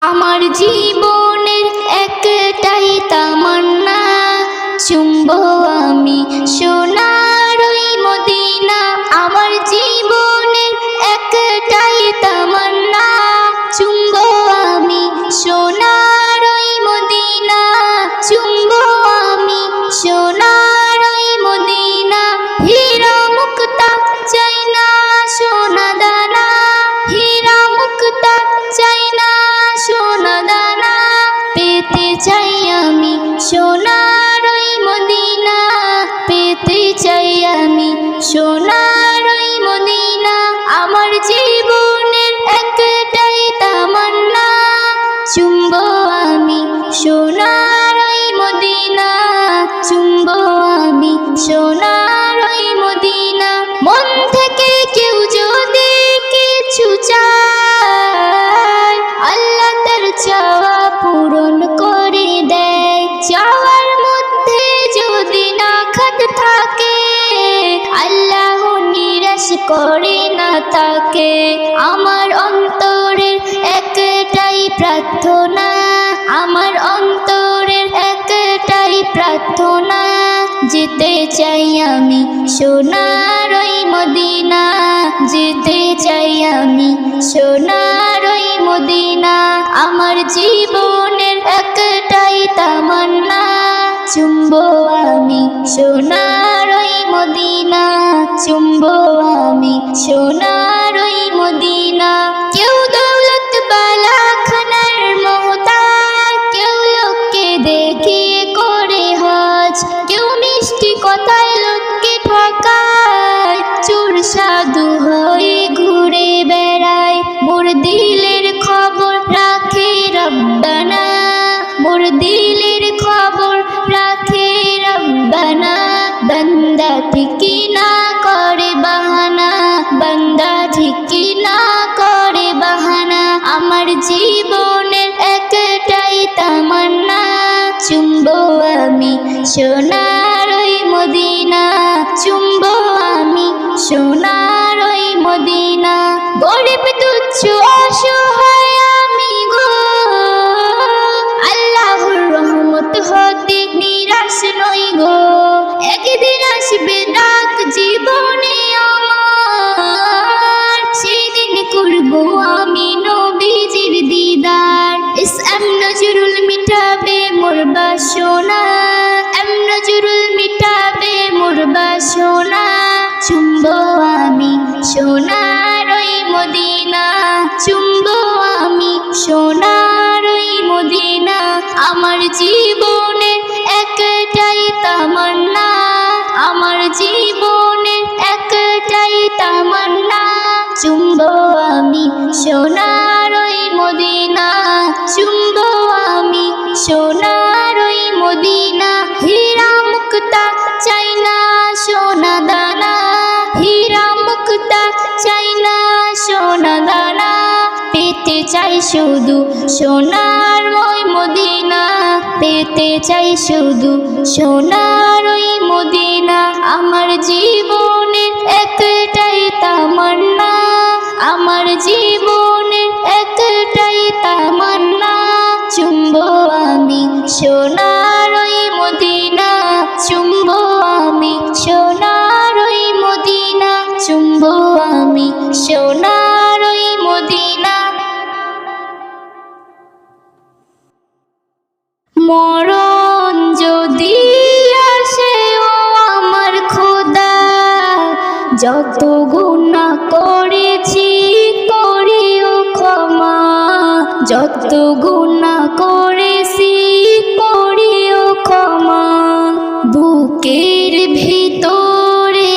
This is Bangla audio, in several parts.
আমার জীবনের একটাই তামান্না, চুম্ব আমি সোনার ওই মদিনা। আমার জীবনের একটাই তামান্না, চুম্ব আমি সোনার ওই মদিনা। চুম্ব আমি সোনার ওই মদিনা। হীরা মুক্তা চাই না সোনা দানা, হীরা মুক্তা চাই না সোনা দানা। পেতে চাই আমি সোনার ওই মদিনা, পেতে চাই আমি সোনার ওই মদিনা। আমার জীবনের একটাই তামান্না, চুম্ব আমি সোনার ওই মদিনা। চুম্ব আমি সোনার ওই মদিনা। মন থেকে কেউ যদি কিছু চায়, আল্লাহ তার চাওয়া পূরণ করে দেয়। চাওয়ার মধ্যে যদি না খাদ থাকে, আল্লাহ নিরাশ করে না তাকে। আমার অন্তরের একটাই প্রার্থনা, আমার অন্তরের একটাই প্রার্থনা। যেতে চাই আমি সোনার ওই মদিনা, যেতে চাই আমি সোনার ওই মদিনা। আমার জীবনের একটাই তামান্না, চুম্ব আমি সোনার ওই মদিনা। চুম্ব আমি সোনার ওই মদিনা। কেউ দৌলত বালা খানার মহতাজ, কেউ লোককে দেখিয়ে করে হজ, কেউ মিষ্টি কথায় লোককে ঠকায়, চোর সাধু হয়ে ঘুরে বেড়ায়। মোর দিলের খবর রাখে রব্বানা, মোর দিলের খবর রাখে রব্বানা। বান্দা ঠিকই না করে বাহানা, বান্দা ঠিকই না করে বাহানা। আমার জীবনের একটাই তামান্না, চুম্ব আমি সোনার ওই মদিনা। চুম্ব আমি সোনার ওই মদিনা। গরিব তুচ্ছ অসহায় আমি গো, আল্লাহর রহমত হতে নিরাশ নই গো। একদিন আসবে ডাক জীবনে আমার, সেদিন করব আমি নবীজির দিদার। এম নজরুল মিটাবে মোর বাসনা, এম নজরুল মিটাবে মোর বাসনা। চুম্ব আমি সোনার ওই মদিনা, চুম্ব আমি সোনার ওই মদিনা। আমার জীবনের একটাই তামান্না, আমার জীবনের একটাই তামান্না। চুম্ব আমি সোনার ওই মদিনা, চুম্ব আমি সোনার ওই মদিনা। হীরা মুক্তা চাই না সোনা দানা, হীরা মুক্তা চাই না সোনা দানা। পেতে চাই শুধু সোনার ওই মদিনা, পেতে চাই শুধু সোনার ওই মদিনা। আমার জীবনের একটাই তামান্না, আমার জীবনের একটাই তামান্না। চুম্ব আমি সোনার ওই মদিনা, চুম্ব আমি সোনার ওই মদিনা। চুম্ব আমি সোনার ওই মদিনা। মরণ যদি আসে ও আমার খোদা, যত গুনাহ করেছি করিও ক্ষমা, যত গুনাহ করেছি করিও ক্ষমা। বুকের ভিতরে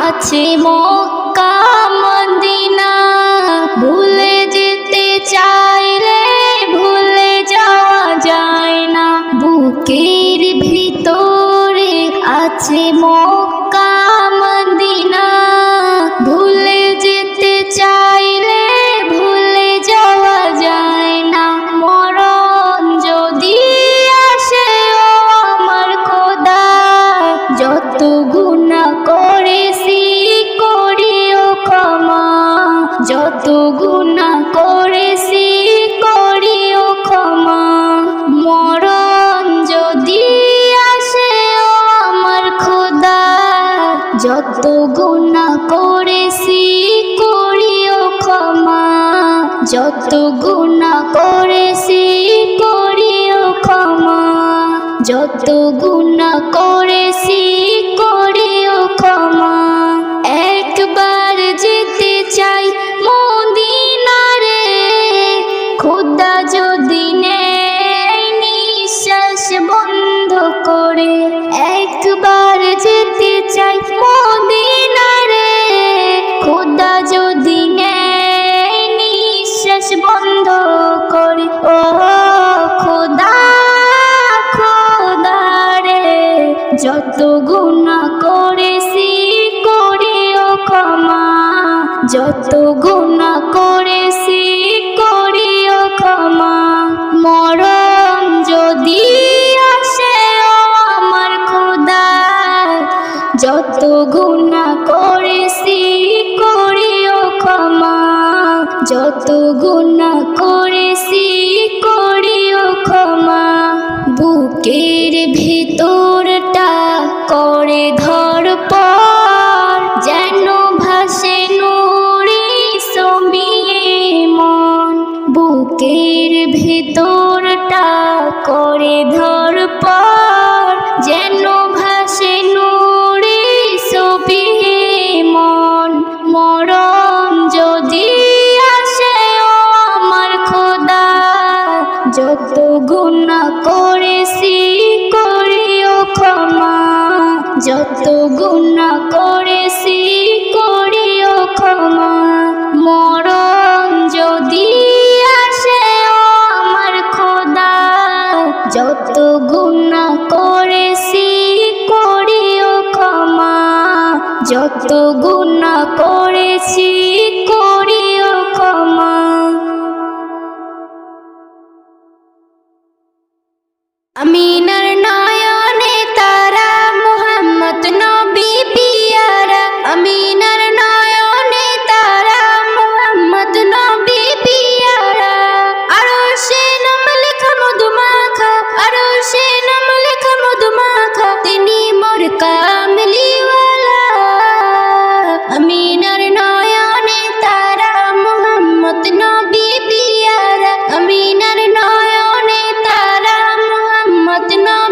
আছে মক্কা মদিনা, ভুলে যেতে চাইলে ভুলে যাওয়া যায় না। বুকের ভিতরে আছে মক্কা মদিনা, ভুলে যেতে চাইলে ভুলে যাওয়া যায় না। মরণ যদি আসে ও আমার খোদা, যত গুনাহ করেছি করি গুনাহ করেছি করিও ক্ষমা, যত গুনাহ করেছি করিও ক্ষমা। একবার যেতে চাই মদিনারে, খোদা যদি নেয় নিঃশ্বাস বন্ধ করে। একবার যেতে চাই মদিনারে, খোদা যদি নেয় নিঃশ্বাস বন্ধ করে। ও খোদা খোদা রে, যত গুনাহ করেছি করিও ক্ষমা, যত গুনাহ করেছি করিও ক্ষমা। মরণ যদি আসে ও আমার খোদা, যত গুনাহ করেছি করিও ক্ষমা, যত গুনাহ করেছি করিও ক্ষমা। বুকের ভিতরটা করে ধড়পড়, যেন ভাসে নূরে ছবিয়ে মন। বুকের ভিতরটা করে ধড়পড়, যেন ভাসে নূরে ছবিয়ে মন। মরণ যদি আসে ও আমার খোদা, যত গুনাহ করেছি করিও ক্ষমা, যত গুনাহ করেছি করিও ক্ষমা। মরণ যদি আসে ও আমার খোদা, যত গুনাহ করেছি করিও ক্ষমা, যত গুনাহ করেছি করিও ক্ষমা। আমিনার নয়নে তারা মুহাম্মদ নবী পিয়ারা, আমিনার নয়নে তারা মুহাম্মদ নবী পিয়ারা। আরশে নাম লেখা মধুমাখা, আরশে নাম লেখা মধুমাখা, তিনি মোর কামলিওয়ালা। আমিনার নয়নে তারা মুহাম্মদ নবী পিয়ারা, আমিনার নয়নে তারা মুহাম্মদ নবী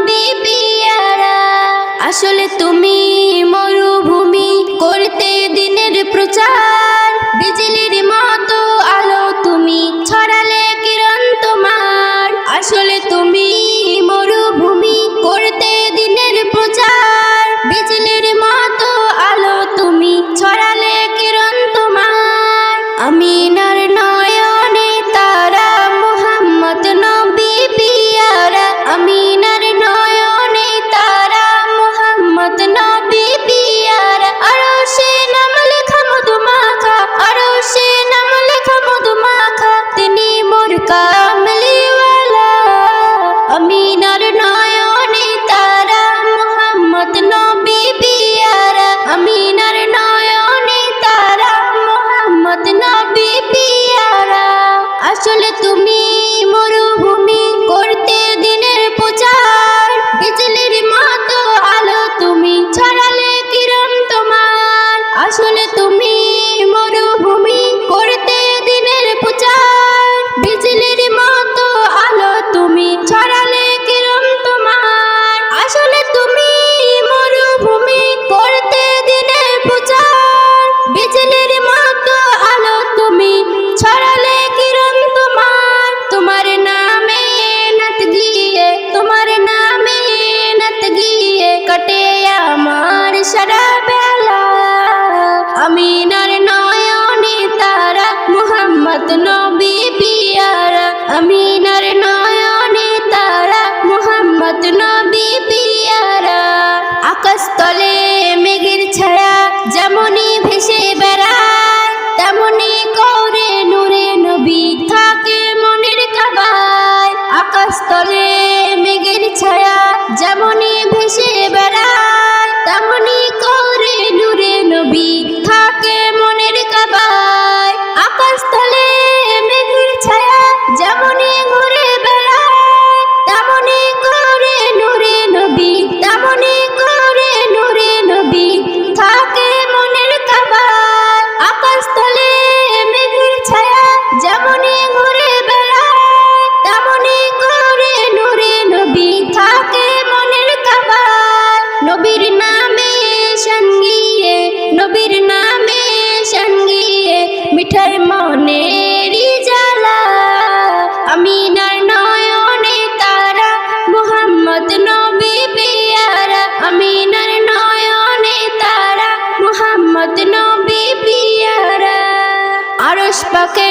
আরশ পাকে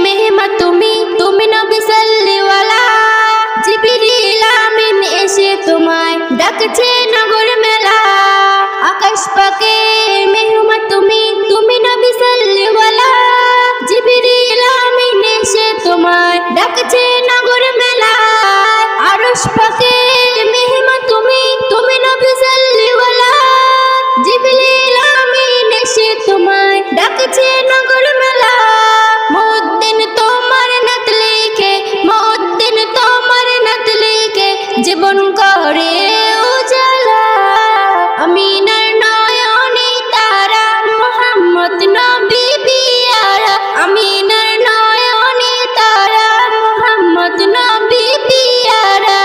মেহমা তুমি নবী সাল্লিওয়ালা জিবরিল আমিন এসে তোমায় ডাকছে নগর মেলা আকাশ পাকে মেহমা তুমি নবী সাল্লিওয়ালা জিবরিল আমিন এসে তোমায় ডাকছে নগর মেলা আরশ পাকে মেহমা তুমি নবী সাল্লিওয়ালা জিবরিল আমিন এসে তোমায় ডাকছে নগর মেলা মুদ্দিন তোমার নাত লিখে মুদ্দিন তোমার নাত লিখে জীবন করে উজালা আমিনার নয়নে তারা মুহাম্মদ নবী পিয়ারা আমিনার নয়নে তারা মুহাম্মদ নবী পিয়ারা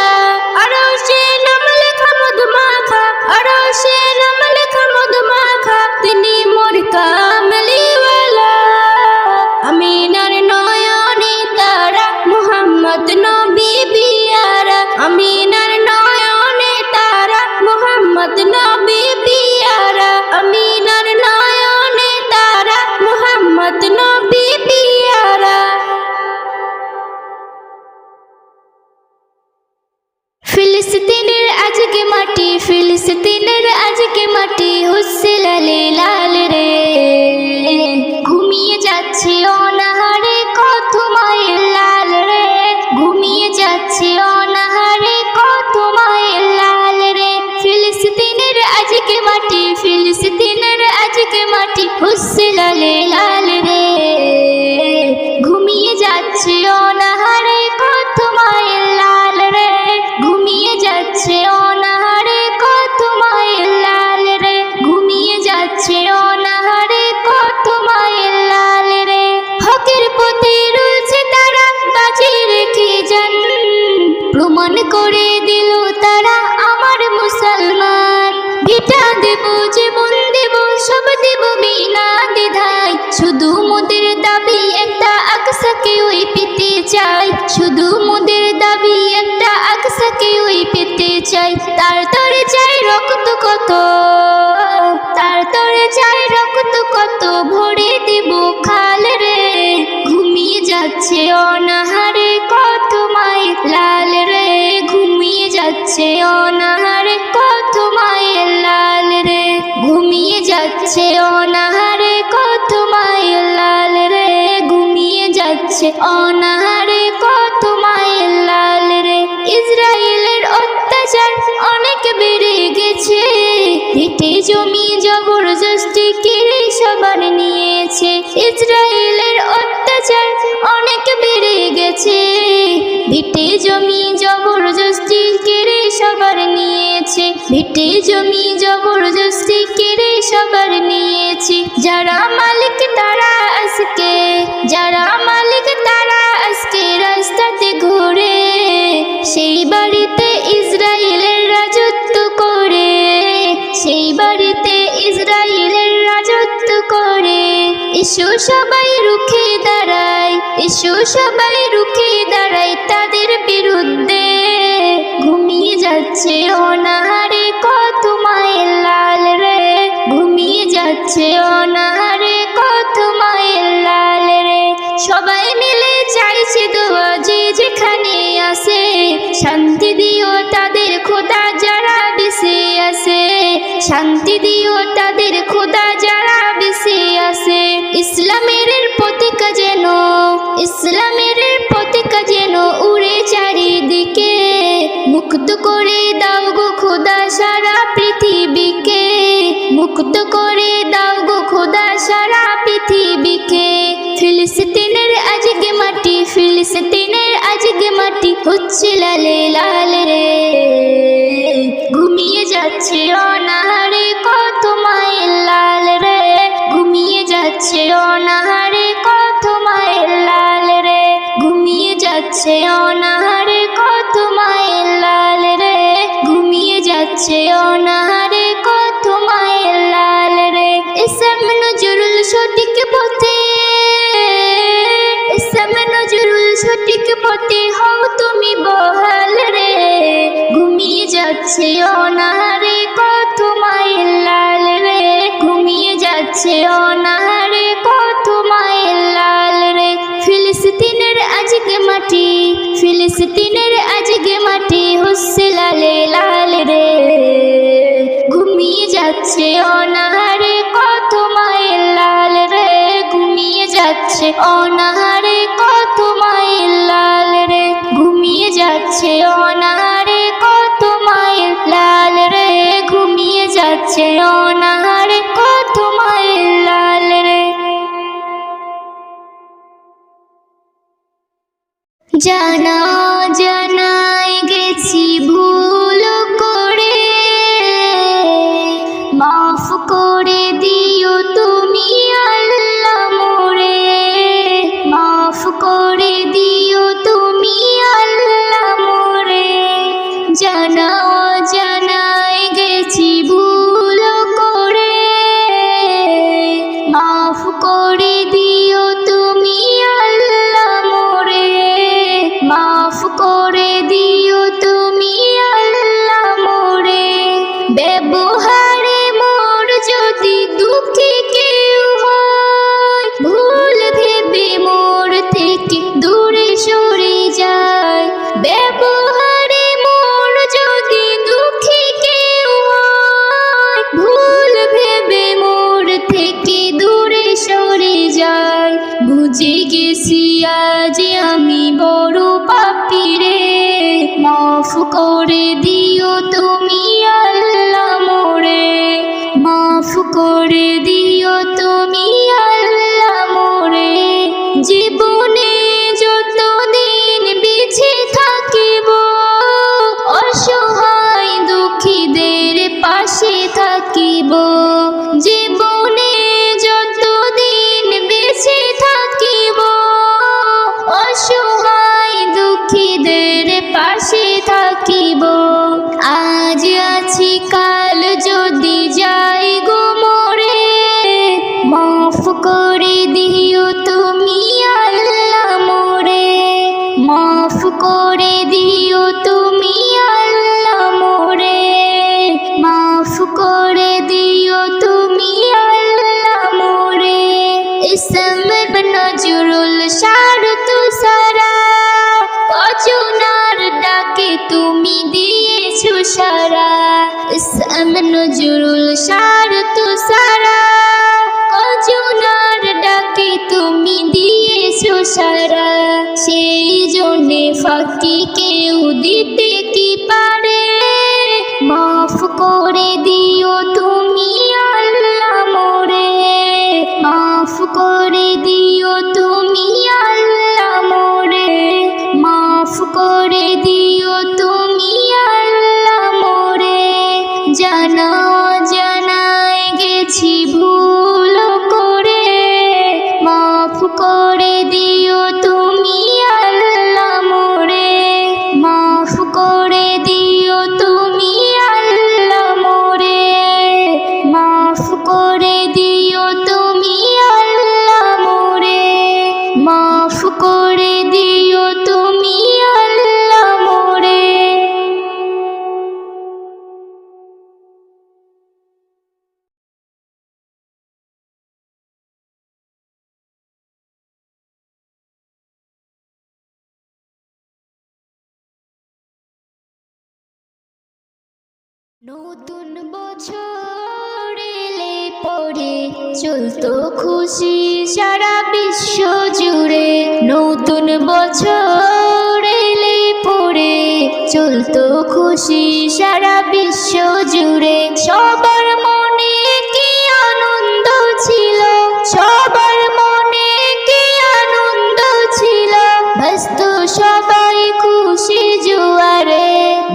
আরশে নাম লেখা মধুমাখা আরশে নাম লেখা মধুমাখা তিনি মোর কামলিওয়ালা আমিনার নয়নে তারা মুহাম্মদ নবী পিয়ারা আমিনার নয়নে তারা মুহাম্মদ নবী পিয়ারা আমিনার নয়নে তারা মুহাম্মদ নবী পিয়ারা ফিলিস্তিনের আজকে মাটি ফিলিস্তিনের আজকে মাটি হচ্ছে লালে লাল রে ঘুমিয়ে যাচ্ছে অনাহারে কত মায়ের লাল রে ঘুমিয়ে যাচ্ছে অনাহারে কত মায়ের লাল রে ফিলিস্তিনের আজকে মাটি ফিলিস্তিনের আজকে মাটি হচ্ছে লালে লাল রে ঘুমিয়ে যাচ্ছে অনাহারে কত মায়ের লাল রে ঘুমিয়ে যাচ্ছে অনাহারে কত মায়ের লাল রে ঘুমিয়ে যাচ্ছে অনাহারে কত মায়ের লাল রে হকের পথে রয়েছে তারা বাজি রেখে যান প্রমাণ করে দিল তারা আমার মুসলমান ভিটা দেব জীবন দেব সব দেব বিনা দ্বিধায় শুধু মোদের দাবি একটা আকসাকে ওই পেতে চাই শুধু মোদের দাবি একটা আকসাকে ওই পেতে চাই তার তরে চাই রক্ত কত তার তরে চাই রক্ত কত ভরে দেব খাল রে ঘুমিয়ে যাচ্ছে অনাহারে কত মায়ের লাল রে ঘুমিয়ে যাচ্ছে অনাহারে কত মায়ের লাল রে ঘুমিয়ে যাচ্ছে অনাহারে কত মায়ের লাল রে ঘুমিয়ে যাচ্ছে অনাহারে কত মায়ের লাল রে ইসরায়েলের অত্যাচার অনেক বেড়ে গেছে ভিটে জমি জবরদস্তি কেড়ে সবার নিয়েছে ইসরায়েলের অত্যাচার অনেক বেড়ে গেছে ভিটে জমি জবরদস্তি কেড়ে সবার নিয়েছে ভিটে জমি জবরদস্তি কেড়ে সবার নিয়েছে যারা মালিক তারা আজকে যারা মালিক তারা আজকে রাস্তাতে ঘুরে সেই বাড়িতে ইসরায়েলের রাজত্ব করে সেই বাড়িতে ইসরায়েলের রাজত্ব করে এসো সবাই রুখে দাঁড়াই এসো সবাই রুখে দাঁড়াই তাদের বিরুদ্ধে ঘুমিয়ে যাচ্ছে অনাহারে কত মায়ের লাল রে ঘুমিয়ে যাচ্ছে অনাহারে কত মায়ের লাল রে সবাই মিলে চাইছে দোয়া যে যেখানে আসে শান্তি দিও তাদের খোদা যারা বেঁচে আছে শান্তি দিও তাদের খোদা যারা বেঁচে আছে ইসলামের পতাকা যেন ইসলামের পতাকা যেন উড়ে চারিদিকে মুক্ত করে দাও গো খোদা সারা পৃথিবীকে মুক্ত করে দাও গো খোদা সারা পৃথিবীকে ফিলিস্তিনের আজকে মাটি ফিলিস্তিনের আজকে মাটি হচ্ছে লালে লাল রে ঘুমিয়ে যাচ্ছে অনাহারে কত মায়ের লাল রে ঘুমিয়ে যাচ্ছে অনাহারে কত মায়ের লাল রে ঘুমিয়ে যাচ্ছে অনাহারে কত মায়ের লাল রে ঘুমিয়ে যাচ্ছে অনাহারে কত মায়ের লাল রে ইসলাম নজরুল সঠিক পথে ইসলাম নজরুল সঠিক পথে হও তুমি বহাল রে ঘুমিয়ে যাচ্ছে অনাহারে কত মায়ের লাল রে ঘুমিয়ে যাচ্ছে অনাহারে কত মায়ের লাল যাচ্ছে অনাহারে কত মায়ের লাল রে, ঘুমিয়ে যাচ্ছে অনাহারে কত মায়ের লাল রে। জানা জানাই গেছি ভুল করে, মাফ করে দিও তুমি আল্লাহ মোরে, মাফ করে দিও তুমি আল্লাহ মোরে। জানা জানাই গেছি ভুল করে, মাফ করে দিও তুমি আল্লাহ মোরে, মাফ করে দিও তুমি আল্লাহ মোরে। ব্যবহারে মোর যদি দুঃখী কেউ হয়, ভুল ভেবে মোর থেকে দূরে সরে যায়। ব্যবহারে মোর যদি দুঃখী কেউ হয়, ভুল ভেবে মোর থেকে দূরে সরে যায়। বুঝে গেছি আজ আমি বড় পাপী রে, মাফ করে দিও তুমি আল্লাহ মোরে, মাফ করে দিও তুমি আল্লাহ মোরে। জীবনে যতদিন বেঁচে থাকিব, অসহায় দুঃখীদের পাশে থাকিব। জীবনে যতদিন বেঁচে থাকিব, অসহায় দুঃখীদের পাশে থাকিব। আজ আছি কাল যদি যাই গো মোরে, মাফ করে দিও তুমি আল্লাহ মোরে, মাফ করে দিও তুমি আল্লাহ মোরে, মাফ করে দিও তুমি আল্লাহ মোরে। ইসম নজরুল শারতু সারা, কজনার ডাকে তুমি দিয়েছো সারা। ইসম নজরুল শারতু সারা, কজনার ডাকে তুমি দিয়েছো সারা। সেই জন্যে ফাঁকি কেউ দিতে কি পারে, মাফ করে দিও তুমি আল্লাহ মোরে, মাফ করে দিও তুমি আল্লাহ মোরে, মাফ করে দিও তুমি আল্লাহ মোরে। জানা জানাই গেছি ভুল করে, মাফ করে দিও তুমি আল্লাহ মোরে, মাফ করে দিও তুমি আল্লাহ মোরে, মাফ করে দিও তুমি আল্লাহ মোরে, মাফ করে দিও তুমি আল্লাহ মোরে। নতুন বছর এলে পরে চলতো খুশি সারা বিশ্ব জুড়ে, নতুন বছর এলে পরে চলতো খুশি সারা বিশ্ব জুড়ে। সবার মনে কি আনন্দ ছিল, সবার মনে কি আনন্দ ছিল, ব্যস্ত সবাই খুশি জোয়ারে।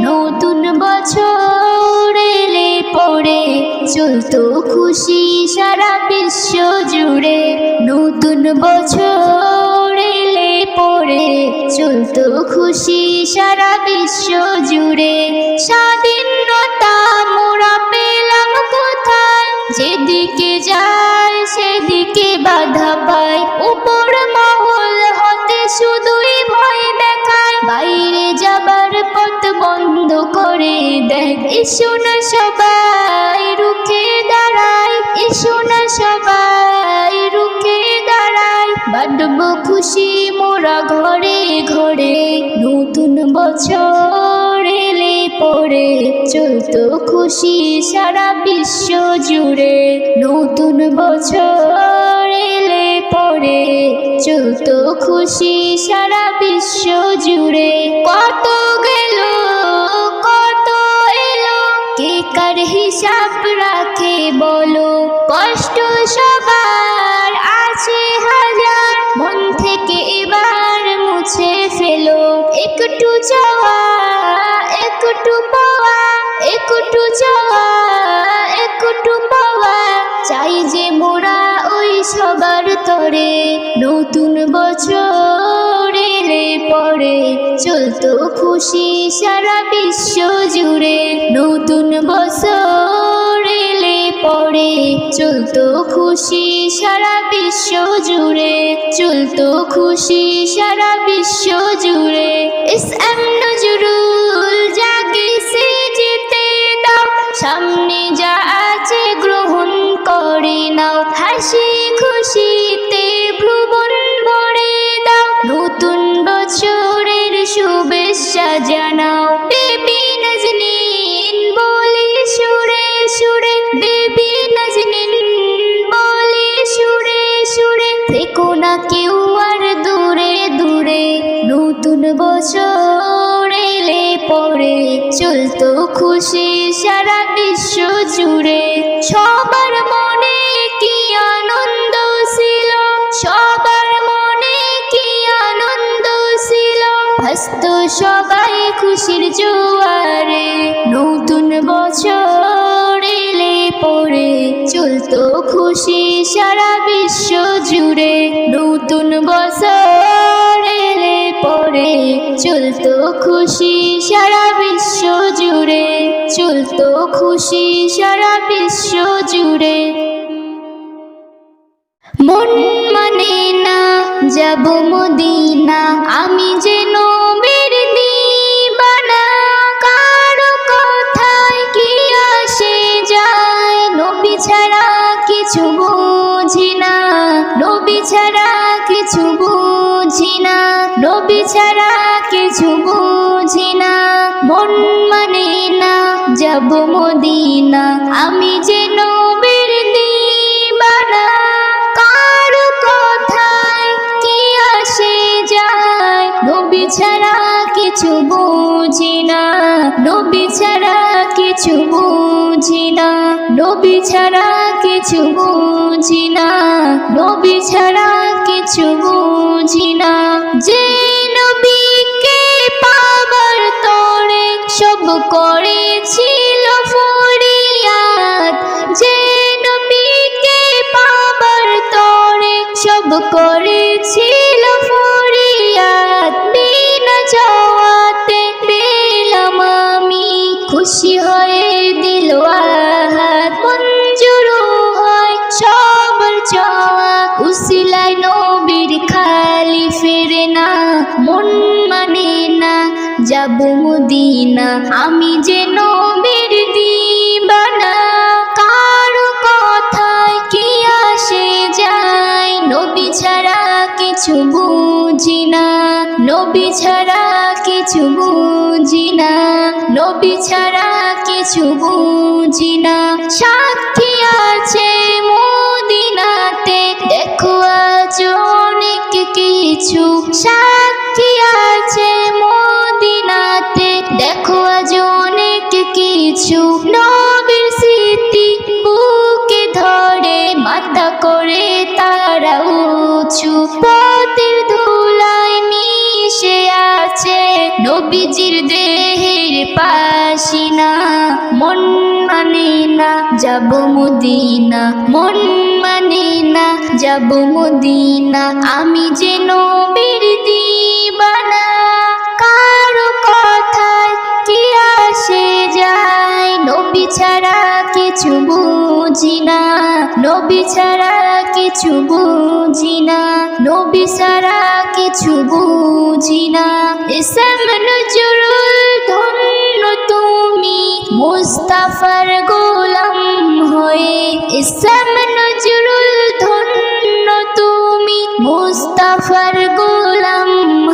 নতুন বছর এলে পরে চলতো খুশি সারা বিশ্ব জুড়ে, নতুন বছর এলে পরে চলতো খুশি সারা বিশ্ব জুড়ে। স্বাধীনতা মোরা পেলাম কোথায়, যেদিকে যায় সেদিকে বাধা পায়। উপর মহল হতে শুধুই ভয় দেখায়, বাইরে যাবার পথ বন্ধ করে দেয়। এসো না সবাই রুখে দাঁড়ায়, এসো না সবাই রুখে দাঁড়ায়। বাঁধবো খুশি মোরা ঘরে ঘরে, নতুন বছর এলে পরে চলতো খুশি সারা বিশ্ব জুড়ে, নতুন বছর এলে পরে চলতো খুশি সারা বিশ্ব জুড়ে। কত কষ্ট সবার আছে হাজার, মন থেকে এবার মুছে ফেলো। একটু চাওয়া একটু পাওয়া, একটু চাওয়া একটু পাওয়া, চাই যে মোরা ওই সবার তরে। নতুন বছর এলে পরে চলতো খুশি সারা বিশ্ব জুড়ে। নতুন বছর এলে পরে চলতো খুশি সারা বিশ্ব জুড়ে, চলতো খুশি সারা বিশ্ব জুড়ে। এসএম নজরুল যাকে সে যেতে দাও, সামনে যা আছে গ্রহণ করে নাও। হাসি খুশিতে ভুবন ভরে দাও, নতুন বছরের শুভেচ্ছা জানাও। বেবি নাজনীন বলে সুরে সুরে, বেবি নাজনীন বলে সুরে সুরে, থেকো না কেউ আর দূরে দূরে। নতুন বছর এলে পরে চলতো খুশি সারা বিশ্ব জুড়ে। সবার মনে কি আনন্দ ছিল, সবার মনে কি আনন্দ ছিল, ভাসত সবাই খুশির জোয়ারে। নতুন বছর এলে পরে চলতো খুশি সারা বিশ্ব জুড়ে। নতুন বছর এলে পরে চলতো খুশি সারা বিশ্ব জুড়ে, চলতো খুশি সারা বিশ্ব জুড়ে। মন মানে না যাব মদিনা, আমি যে নবীর দিবানা। কারো কথায় কি আসে যায়, নবী ছাড়া কিছু বুঝি না, নবী ছাড়া কিছু বুঝি না, নবী ছাড়া কিছু বুঝি না। মন মানে না যাব মদিনা, আমি যে নবীর দিবানা। কারো কথায় কি আসে যায়, নবী ছাড়া কিছু বুঝি না, নবী ছাড়া কিছু বুঝি না, নবী ছাড়া কিছু বুঝি না, নবী ছাড়া কিছু বুঝি না। যে নবীকে পাবার তরে সব করেছিল ফরিয়াদ, যে নবীকে পাবার তরে সব করেছিল ফরিয়াদ। বিনা চাওয়াতে পেলাম আমি, খুশি হয়ে দিল আহাত। মঞ্জুর হয় সবার চাওয়া, উসিলায় নবীর খালি ফেরে না। মন মানে না যাব মদিনা, আমি যে নবীর দিবানা। কারো কথায় কি আসে যায়, নবী ছাড়া কিছু বুঝি না, নবী ছাড়া কিছু বুঝি না, নবী ছাড়া কিছু বুঝি না। সাক্ষী আছে মদিনাতে দেখো আজ অনেক কিছু, সাক্ষী আছে মদিনাতে দেখো আজ অনেক কিছু। নবীর স্মৃতি বুকে ধরে মাথা করে তারা উঁচু, পথের ধুলায় মিশে আছে নবীজির দেহের পাসিনা। মন মানে না যাব মদিনা, মন মানে না যাব মদিনা, আমি যে নবীর দিবানা। কারো কথায় কি আসে যায়, নবী ছাড়া কিছু বুঝি না, নবী ছাড়া কিছু বুঝি না, নবী ছাড়া কিছু বুঝি না। এসএম নজরুল ধন্য তুমি মুস্তাফার গোলাম হয়ে, এসএম নজরুল ধন্য তুমি মুস্তাফার গোলাম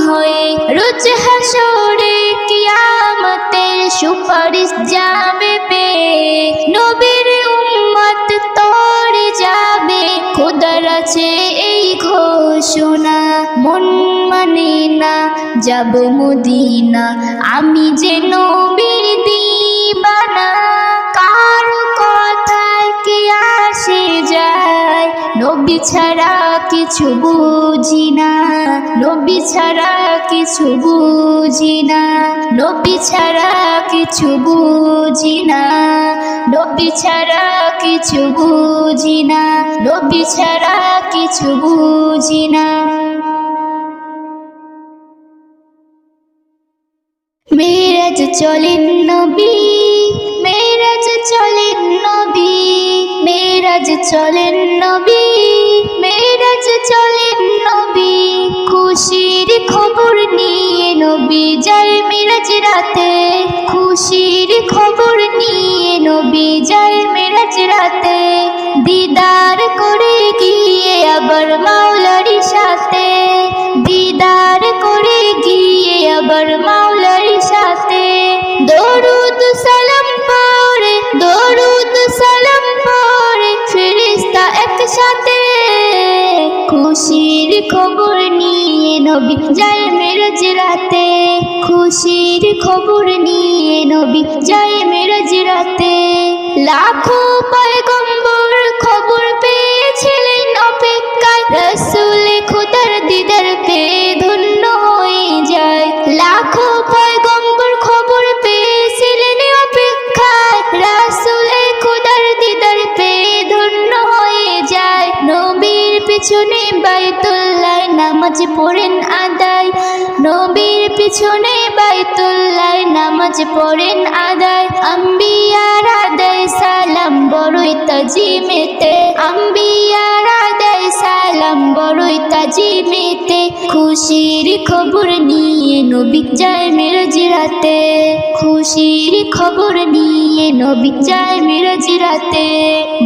হয়ে। রোজ হাসরে কিয়ামতের সুপারিশ যাবে পেয়ে, নবীর উম্মত তরে যাবে খোদার আছে এই ঘোষণা। মন মানে না যাব মদিনা, আমি যে নবীর দিবানা। কারো কথায় কি আসে যায়, ছাড়া কিছু বুঝি না, নবী ছাড়া কিছু বুঝি না, নবী ছাড়া কিছু বুঝি না, নবী ছাড়া কিছু বুঝি না, নবী ছাড়া কিছু বুঝি না। মেরাজ চলেন নবী, মেরাজ চলেন নবী, মেরাজ চলেন নবী, মেরাজ চলেন নবী, খুশির খবর নিয়ে নবী যায় মেরাজ রাতে, খুশির খবর নিয়ে নবী যায় মেরাজ রাতে, দিদার করে গিয়ে আবার মাওলার সাথে, দিদার করে গিয়ে আবার মাওলার সাথে, দরুদ সালাম পড়ে, দরুদ সালাম পড়ে ফেরেশতা একসাথে, খুশির খবর নিয়ে নবী যায় মেরাজ রাতে, খুশির খবর নিয়ে নবী যায় মেরাজ রাতে। লাখো পয়গম্বর খবর পেয়েছিলেন অপেক্ষায়, রাসূল খোদার দিদার পেয়ে ধন্য হয়ে যায়, লাখো পয়গম্বর খবর পেয়েছিলেন অপেক্ষায়, রাসূল খোদার দিদার পেয়ে ধন্য হয়ে যায়, নবীর পিছনে বাইতুল্লাহ নামাজ পড়েন আদায়, নবীর পিছনে বাইতুল্লাহ নামাজ পড়েন আদায়, আম্বিয়ার আদায় সালাম বড়ই তাজিমেতে, আম্বিয়ার আদায় সালাম বড়ই তাজিমেতে, খুশির খবর নিয়ে নবী যায় মেরাজ রাতে, খুশির খবর নিয়ে নবী যায় মেরাজ রাতে,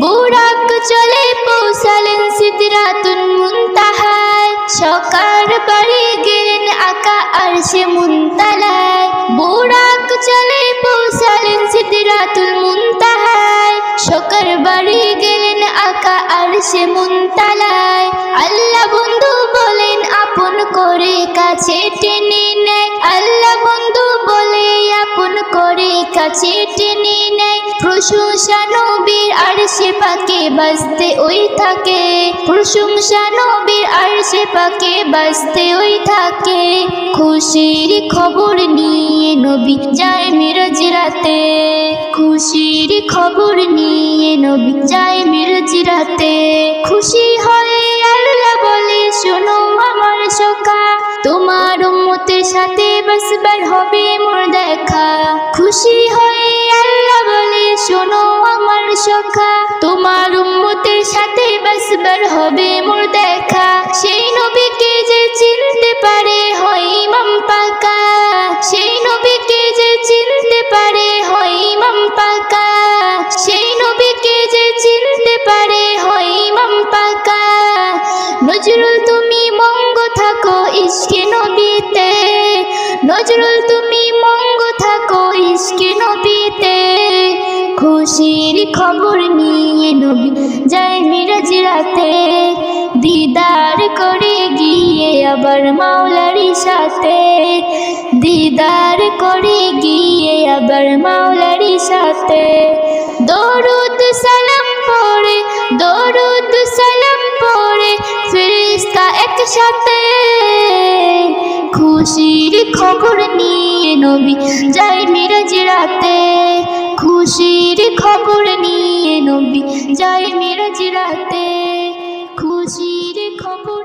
বুরাক চলে পৌঁছালেন সিদরাতুল মুনতাহায়, সকার বাড়ি গেলেন আকা আরশে মুনতালায়, বুরাক চলে পৌঁছালেন সিদরাতুল মুনতাহায়, সকার বাড়ি গেলেন আকা আরশে মুনতালায়, আল্লাহ বন্ধু বলেন আপন করে কাছে টেনে নেয়, আল্লাহ বন্ধু বলে আপন করে কাছে টেনে নেয়, প্রশংসা নবীর আরশে পাকে বাজতে ওই থাকে, প্রশংসা নবীর আরশে পাকে বাজতে ওই থাকে, খুশির খবর নিয়ে নবী যায় মেরাজ রাতে, খুশির খবর নিয়ে নবী যায় মেরাজ রাতে, খুশি হয়ে আল্লাহ বলে শোনো আমার সখা, তোমার উম্মতের সাথে বসবার হবে মোর দেখা, খুশি হয়ে আল্লাহ বলে শোনো আমার সখা, তোমার উম্মতের সাথে বসবার হবে মোর দেখা, সেই নবীকে যে চিনতে পারে হয় ইমাম পাকা, সেই নবীকে যে চিনতে পারে হয় ইমাম পাকা, সেই নবীকে যে চিনতে পারে হয় ইমাম পাকা, নজরুল তুমি মঙ্গ থাকো ইশকে নবীতে, নজরুল তুমি মঙ্গ থাকো ইশকে নবীতে, খুশির খবর নিয়ে নবী যায় মেরাজ রাতে, দিদার করে গিয়ে আবার মাওলার সাথে, দিদার করে গিয়ে আবার মাওলার সাথে, দরুদ সালাম পড়ে, দরুদ সালাম পড়ে ফেরেশতা একসাথে, খুশির খবর নিয়ে নবী যায় মেরাজ রাতে, খুশির খবর নিয়ে নবী যায় মেরাজ রাতে, খুশির খবর